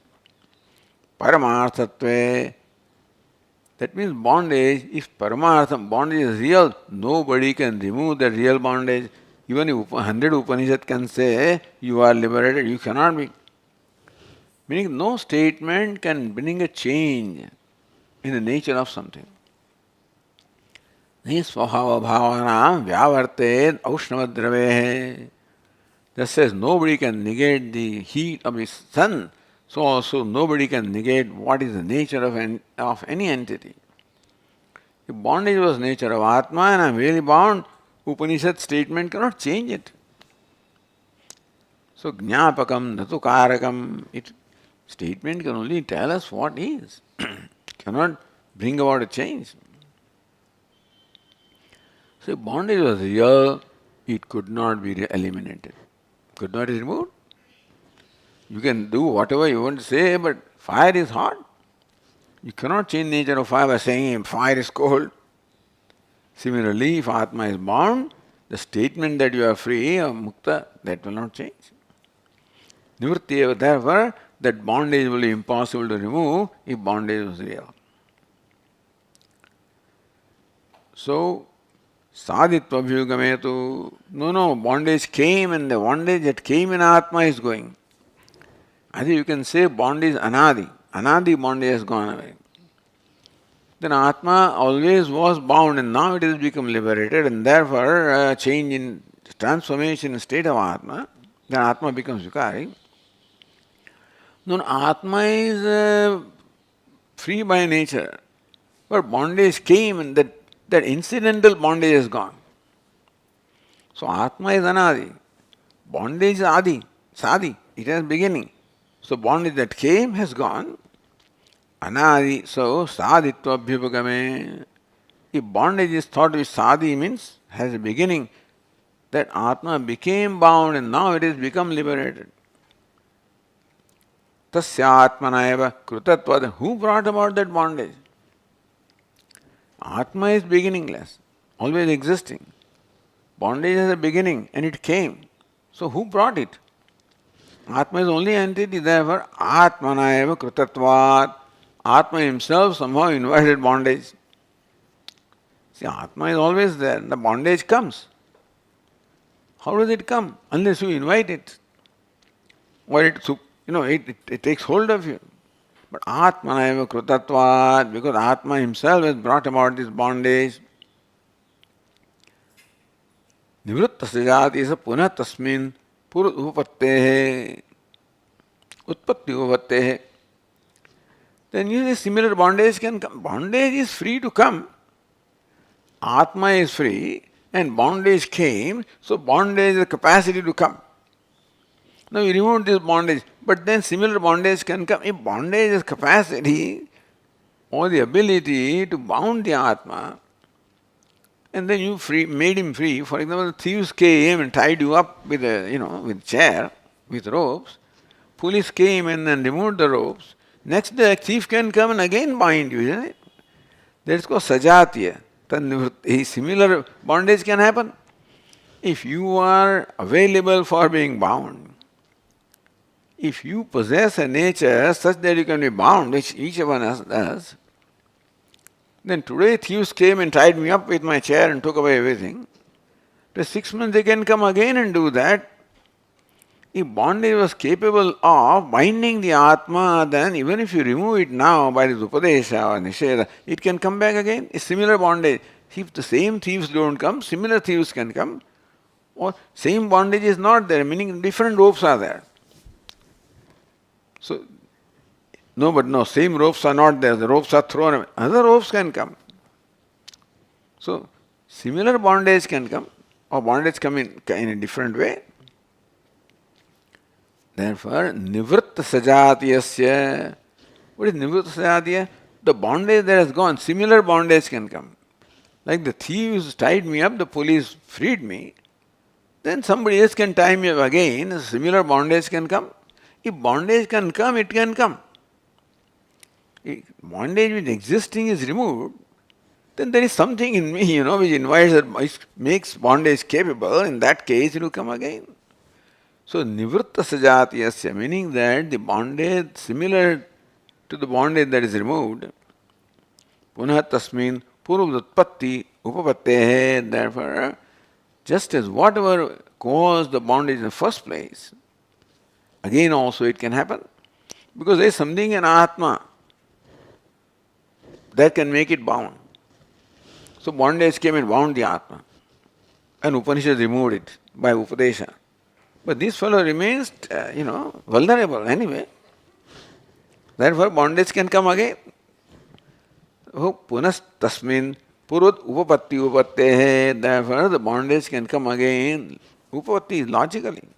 S1: Paramarthatve, that means bondage, if Paramartham, bondage is real, nobody can remove that real bondage. Even if 100 Upanishads can say you are liberated, you cannot be. Meaning no statement can bring a change in the nature of something. नहीं स्वभाव भावना व्यावर्तेद औष्णवद्रवे. Just as nobody can negate the heat of the sun, so also nobody can negate what is the nature of any entity. If bondage was nature of Atma and I am really bound, Upanishad statement cannot change it. So Jnapakam Natu Karakam, it statement can only tell us what is. Cannot bring about a change. So if bondage was real, it could not be eliminated. Could not be removed. You can do whatever you want to say, but fire is hot. You cannot change nature of fire by saying fire is cold. Similarly, if Atma is bound, the statement that you are free or mukta, that will not change. Nivritti, therefore, that bondage will be impossible to remove if bondage was real. So, sadhitva bhyugametu, no, bondage came and the bondage that came in Atma is going. I think you can say bondage anadi. Anadi bondage has gone away. Then Atma always was bound and now it has become liberated and therefore change in transformation in state of Atma, then Atma becomes Vikari. No, Atma is free by nature. But bondage came and that incidental bondage is gone. So Atma is Anadi. Bondage is Adi, Sadi. It has beginning. So bondage that came has gone. Anadi, so sadhitva abhyupagame. If bondage is thought to be sadi means has a beginning, that Atma became bound and now it has become liberated. Tasya atmanayava krutatvad. Who brought about that bondage? Atma is beginningless, always existing. Bondage has a beginning and it came. So who brought it? Atma is only entity, therefore atmanayava krutatvad. Atma himself somehow invited bondage. See, Atma is always there. The bondage comes. How does it come? Unless you invite it. Or it takes hold of you. But Atmanaiva krutatvat, because Atma himself has brought about this bondage. Nivritta sajat is a punah tasmin purut upattehe. Utpatti upattehe. Then usually similar bondage can come. Bondage is free to come. Atma is free and bondage came, so bondage is the capacity to come. Now you remove this bondage, but then similar bondage can come. If bondage is capacity or the ability to bound the Atma, and then you made him free. For example, thieves came and tied you up with with chair, with ropes. Police came and then removed the ropes. Next day, a thief can come and again bind you, isn't it? That's called sajatiya. Similar bondage can happen. If you are available for being bound, if you possess a nature such that you can be bound, which each of us does, then today thieves came and tied me up with my chair and took away everything. After 6 months they can come again and do that. If bondage was capable of binding the Atma, then even if you remove it now by this Upadesha or Nisheda, it can come back again. It's similar bondage. If the same thieves don't come, similar thieves can come. Or same bondage is not there, meaning different ropes are there. So, no, same ropes are not there. The ropes are thrown away. Other ropes can come. So, similar bondage can come, or bondage come in a different way. Therefore, nivritta sajatiyasya. What is nivritta sajatiya? The bondage that has gone, similar bondage can come. Like the thieves tied me up, the police freed me. Then somebody else can tie me up again, a similar bondage can come. If bondage can come, it can come. If bondage which existing is removed, then there is something in me, which invites that makes bondage capable. In that case, it will come again. So, nivritta sajatiyasya, meaning that the bondage similar to the bondage that is removed, punah tasmin purvutpatti upapattehe, therefore, just as whatever caused the bondage in the first place, again also it can happen. Because there is something in Atma that can make it bound. So bondage came and bound the Atma. And Upanishad removed it by Upadesha. But this fellow remains, vulnerable anyway. Therefore bondage can come again. Oh, punas tasmin purut upapatti upattehe. Therefore the bondage can come again. Upapatti is logically.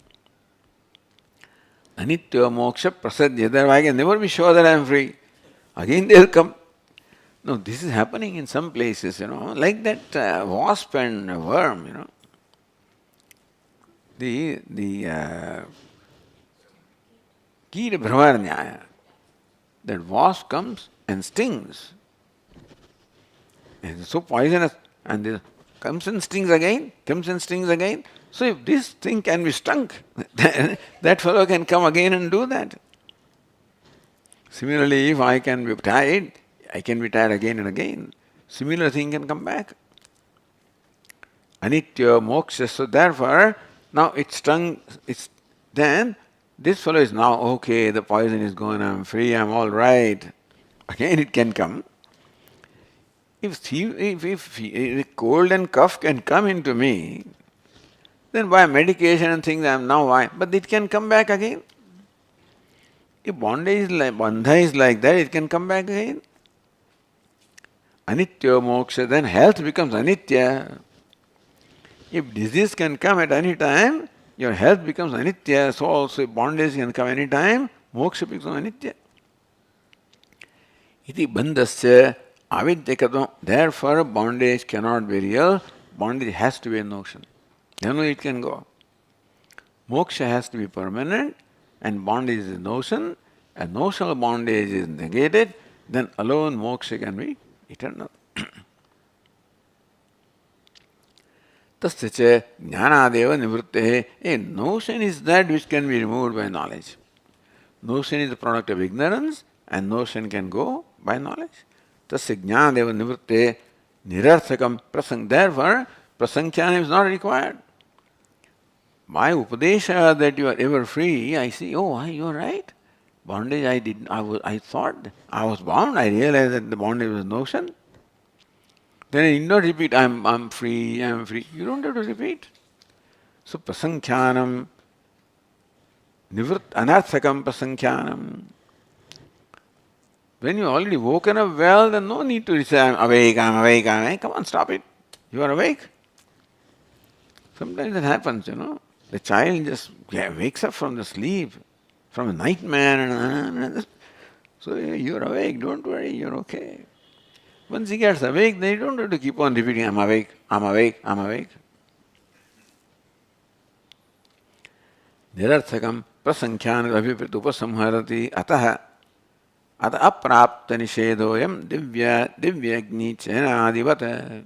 S1: Anitya moksha prasadya. Therefore I can never be sure that I am free. Again they will come. No, this is happening in some places, like that wasp and worm, The Kira Brahmarnyaya, that wasp comes and stings. And it's so poisonous, and it comes and stings again, comes and stings again. So if this thing can be stung, then that fellow can come again and do that. Similarly, if I can be tired, I can be tired again and again. Similar thing can come back. Anitya moksha. So therefore, now it's stung, then this fellow is now okay, the poison is gone, I'm free, I'm all right. Again it can come. If cold and cough can come into me, then by medication and things I am now fine. But it can come back again. If bandha is like that, it can come back again. Anitya moksha, then health becomes anitya. If disease can come at any time, your health becomes anitya. So also if bondage can come any time, moksha becomes anitya. Iti bandhasya avidyakatam. Therefore bondage cannot be real. Bondage has to be a notion. Then only it can go. Moksha has to be permanent, and bondage is a notion. A notional bondage is negated, then alone moksha can be eternal. Tasya jnanadeva nivrittehe. A notion is that which can be removed by knowledge. Notion is the product of ignorance, and notion can go by knowledge. Tasya jnanadeva nivrittehe nirarthakam prasang. Therefore, prasankhyanam is not required. My upadesha that you are ever free, I see, oh, you are right. Bondage I thought I was bound. I realized that the bondage was notion. Then I need not repeat, I'm free, I'm free. You don't have to repeat. So prasankhyanam, nivrit anarthakam prasankhyanam. When you already woken up well, then no need to say, I'm awake, I'm awake, I'm awake. Come on, stop it. You are awake. Sometimes it happens, The child just wakes up from the sleep, from a nightmare, and so you're awake, don't worry, you're okay. Once he gets awake, then you don't have to keep on repeating, I'm awake, I'm awake, I'm awake. Nirarthakam prasankhyan abhiprit upasamharati ataha aprapta nishedoyam divyagni chenadivata.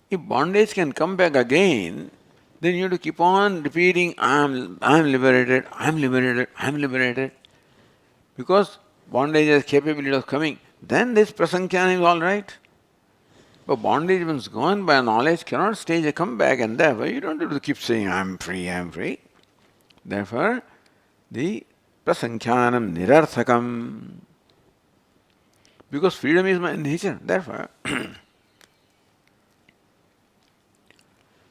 S1: If bondage can come back again, then you have to keep on repeating, I'm liberated, I'm liberated, I'm liberated. Because bondage has capability of coming, then this prasankhyan is all right. But bondage once gone by knowledge cannot stage a comeback, and therefore you don't have to keep saying, I'm free, I'm free. Therefore, the prasankhyanam nirarthakam. Because freedom is my nature, therefore.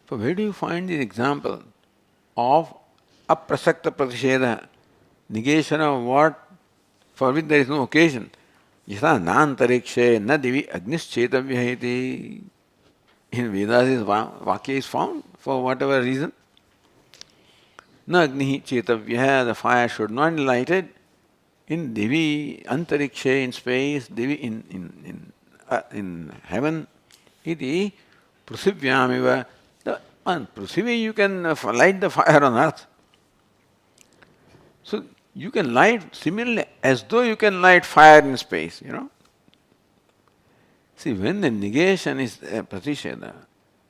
S1: So where do you find the example of aprasakta pratishedha, negation of what for which there is no occasion? Yatha nantarikshe na divi agnischetavya iti. In Vedas this vakya is found for whatever reason. Na agnihi chetavya, the fire should not be lighted in divi, antarikshe in space, divi in heaven, iti pruthivyamiva. On Prithvi you can light the fire on earth. So you can light similarly as though you can light fire in space, See, when the negation is pratisheda,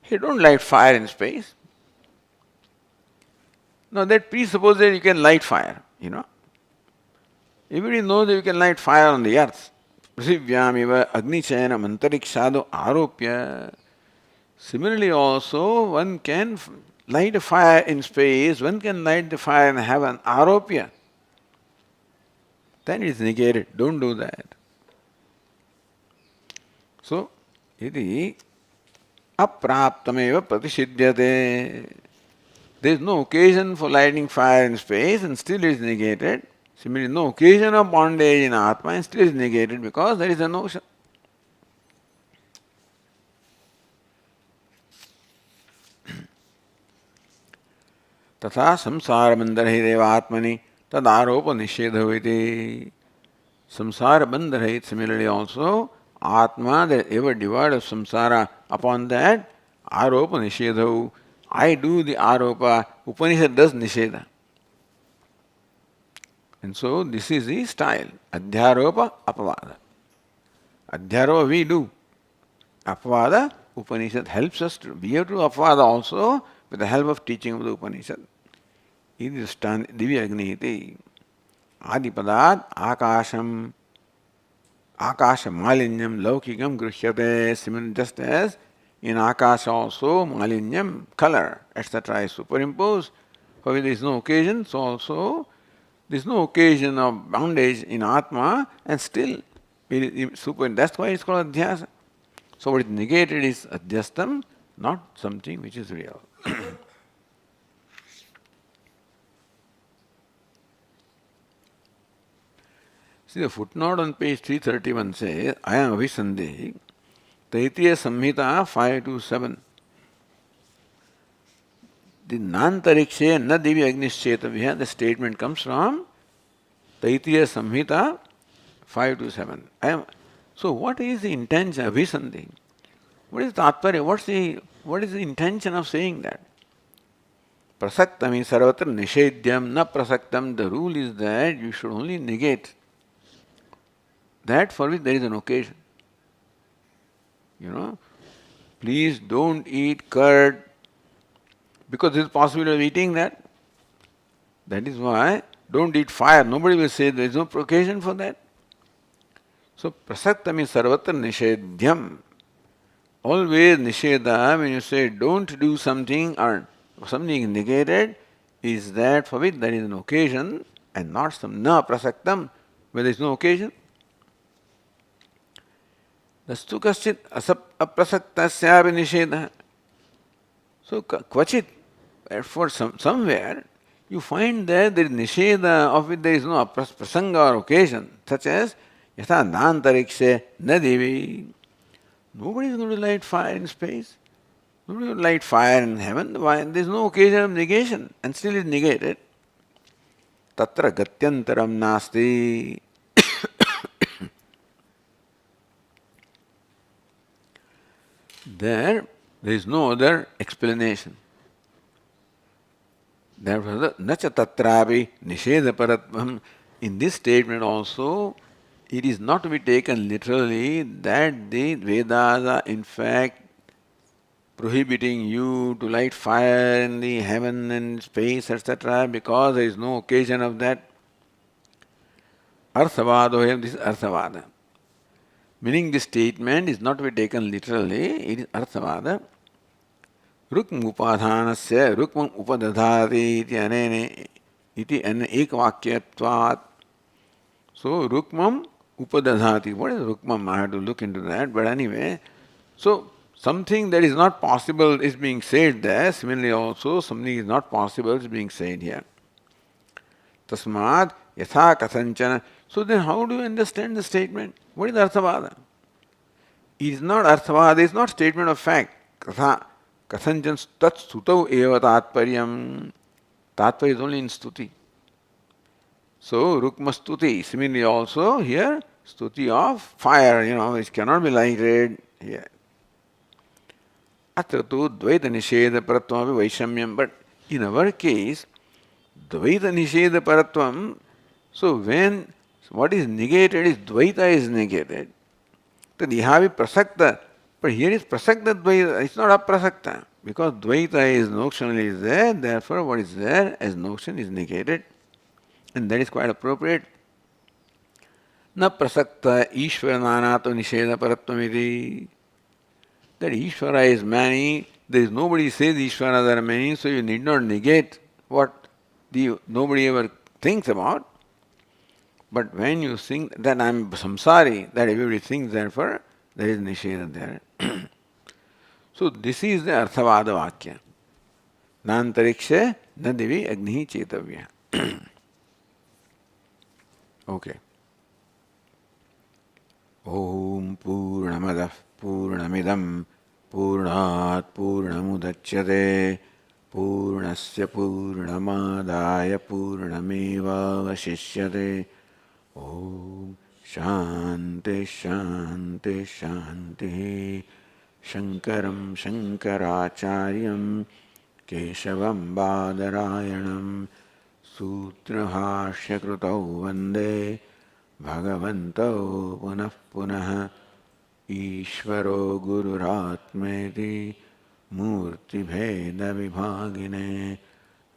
S1: you don't light fire in space. Now that presupposes that you can light fire, Everybody knows that you can light fire on the earth. Prithvivyamiva agnichayanam antarikshado aropya. Similarly also, one can light a fire in space, one can light the fire in heaven, aropya. Then it is negated. Don't do that. So, iti apraptameva pratishidyate. There is no occasion for lighting fire in space and still it is negated. Similarly, no occasion of bondage in Atma and still is negated because there is a notion. तथा संसार बंधर ही देव आत्मनि तद आरोप निषेध हुई. Samsara bandharahit. Similarly also, Atma, that ever divide of samsara, upon that, aropa nishedha. I do the aropa, Upanishad does nishedha. And so this is the style. Adhyaropa, apavada. Adhyaropa we do. Apavada, Upanishad helps us to. We have to apavada also with the help of teaching of the Upanishad. It is Divya Agnihiti. Adipadad Akasham Akasha Malinyam Laukikam Grushyate. Similarly, just as in Akasha also Malinyam, color, etc. is superimposed. For which there is no occasion, so also there is no occasion of bondage in Atma and still it is super. That's why it's called Adhyasa. So what is negated is Adhyastam, not something which is real. See, the footnote on page 331 says, I am Avisandhi, Taitiya Samhita 527. The Nantarikshe na Divi Agnischetavya, the statement comes from Taitiya Samhita 527. So what is the intention of Avisandhi? What is Tatparya? What is the intention of saying that? Prasaktami sarvatra nishedhyam na prasaktam. The rule is that you should only negate that for which there is an occasion. Please don't eat curd because there is possibility of eating that. That is why don't eat fire. Nobody will say there is no occasion for that. So prasaktami sarvatra nishedhyam. Always nishedha, when you say don't do something or something is negated, is that for which there is an occasion and not some na prasaktam, where there is no occasion. Dastu kaschit aprasaktasyapi nishedha. So kvachit, for somewhere, you find that there is nishedha of which there is no prasanga or occasion, such as yatha nantarikshe nadivi. Nobody is going to light fire in space. Nobody will light fire in heaven. Why? There is no occasion of negation and still is negated. Tatra gatyantaram nasti. There is no other explanation. Therefore, nacha tatrapi nishedha paratvam. In this statement also, it is not to be taken literally that the Vedas are in fact prohibiting you to light fire in the heaven and space, etc., because there is no occasion of that. Arthavadoyam, this is Arthavada. Meaning this statement is not to be taken literally, it is Arthavada. Rukm upadhanasya rukmam upadadhati iti anene iti ekvakyatvat. So rukmam upadadhati. What is rukmam? I have to look into that. But anyway, so something that is not possible is being said there. Similarly also, something is not possible is being said here. Tasmad yatha kathanchana. So then how do you understand the statement? What is Arthavada? It is not Arthavada, it is not statement of fact. Katha kathanchan tat stutau eva tatparyam. Tatparya is only in stuti. So rukma stuti. Similarly also here, stuti of fire, which cannot be lighted here. Atra tu dvaita nisheda paratvam api vaishamyam. But in our case, dvaita nisheda paratvam, so when what is negated is dvaita is negated, then ihavi prasakta. But here is prasakta dvaita, it's not aprasakta. Because Dvaita is notionally there, therefore what is there as notion is negated. And that is quite appropriate. न प्रसक्त ईश्वर नानात्व निषेध परत्वमिति. That Ishvara is many, there is nobody says Ishvara there are many, so you need not negate what nobody ever thinks about. But when you think that I am samsari, that everybody thinks, therefore there is nisheda there. So this is the Arthavada Vakya. Nantarikshe na devi agni chetavya. Okay. Om Purnamadah Purnamidam Purnat Purnamudachyate Purnasya Purnamadaya Purnameva Vashishyate. Om Shanti Shanti Shanti. Shankaram Shankaracharyam Keshavam Badarayanam Sutrahashya Krutau Vande Bhagavanto Punah Punah Ishvaro Gururatmeti Murti Bheda Vibhagine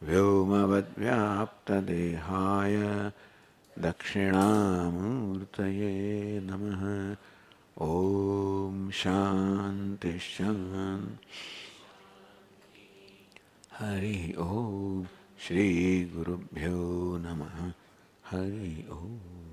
S1: Vyomavad Vyapta Dehaya Dakshinamurtaye Namaha. Om Shanti Shanti. Hari Om. Shri Gurubhyo Namaha. Hari Om.